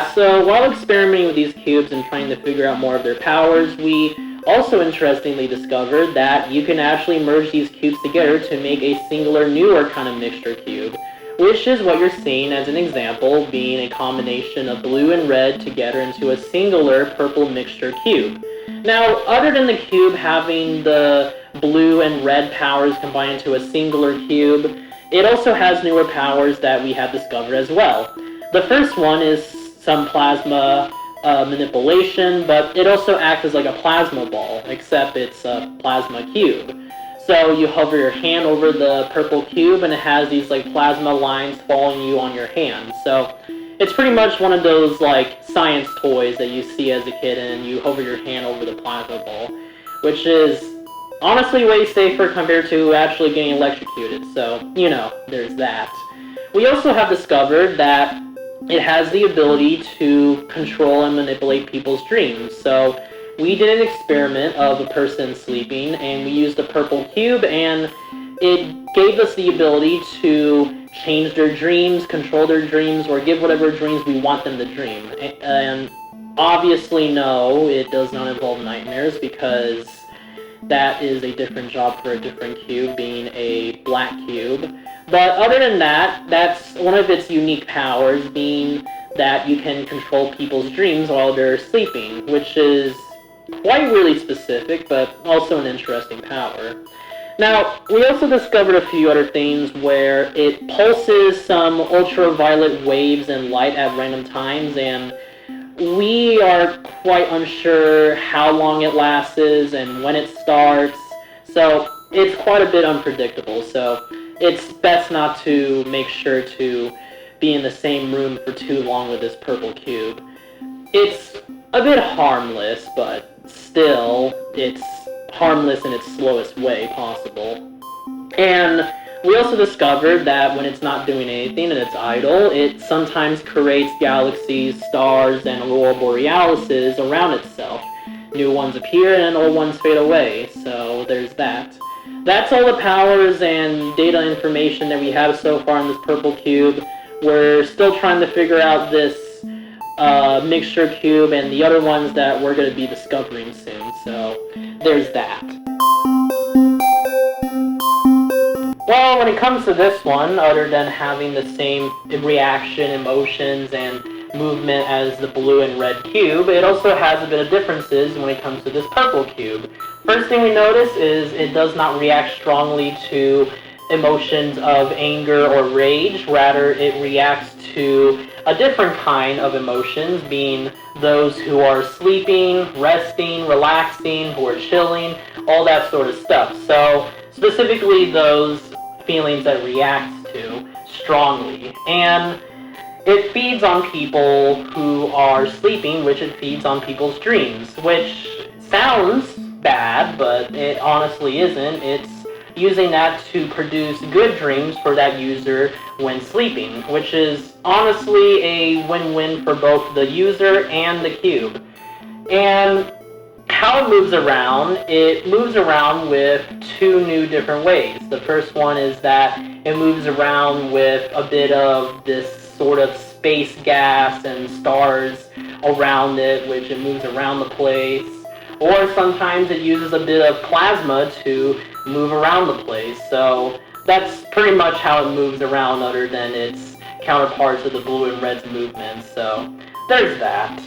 Yeah, so while experimenting with these cubes and trying to figure out more of their powers, we also interestingly discovered that you can actually merge these cubes together to make a singular newer kind of mixture cube, which is what you're seeing as an example, being a combination of blue and red together into a singular purple mixture cube. Now, other than the cube having the blue and red powers combined into a singular cube, it also has newer powers that we have discovered as well. The first one is some plasma manipulation, but it also acts as like a plasma ball, except it's a plasma cube. So you hover your hand over the purple cube and it has these like plasma lines following you on your hand. So it's pretty much one of those like science toys that you see as a kid and you hover your hand over the plasma ball, which is honestly way safer compared to actually getting electrocuted. So, there's that. We also have discovered that it has the ability to control and manipulate people's dreams. So we did an experiment of a person sleeping, and we used a purple cube, and it gave us the ability to change their dreams, control their dreams, or give whatever dreams we want them to dream. And obviously, no, it does not involve nightmares, because that is a different job for a different cube, being a black cube. But other than that, that's one of its unique powers, being that you can control people's dreams while they're sleeping, which is quite really specific, but also an interesting power. Now, we also discovered a few other things where it pulses some ultraviolet waves and light at random times, and we are quite unsure how long it lasts and when it starts, so it's quite a bit unpredictable, so it's best not to make sure to be in the same room for too long with this purple cube. It's a bit harmless, but still, it's harmless in its slowest way possible. And we also discovered that when it's not doing anything and it's idle, it sometimes creates galaxies, stars, and aurora borealises around itself. New ones appear and old ones fade away, so there's that. That's all the powers and data information that we have so far in this purple cube. We're still trying to figure out this mixture cube and the other ones that we're going to be discovering soon, so there's that. Well, when it comes to this one, other than having the same reaction, emotions, and movement as the blue and red cube, it also has a bit of differences when it comes to this purple cube. First thing we notice is it does not react strongly to emotions of anger or rage. Rather, it reacts to a different kind of emotions, being those who are sleeping, resting, relaxing, who are chilling, all that sort of stuff. So specifically those feelings that reacts to strongly. And it feeds on people who are sleeping, which it feeds on people's dreams, which sounds bad, but it honestly isn't. It's using that to produce good dreams for that user when sleeping, which is honestly a win-win for both the user and the cube. And how it moves around with two new different ways. The first one is that it moves around with a bit of this sort of space gas and stars around it, which it moves around the place. Or sometimes it uses a bit of plasma to move around the place. So that's pretty much how it moves around, other than its counterparts of the blue and red's movements. So there's that.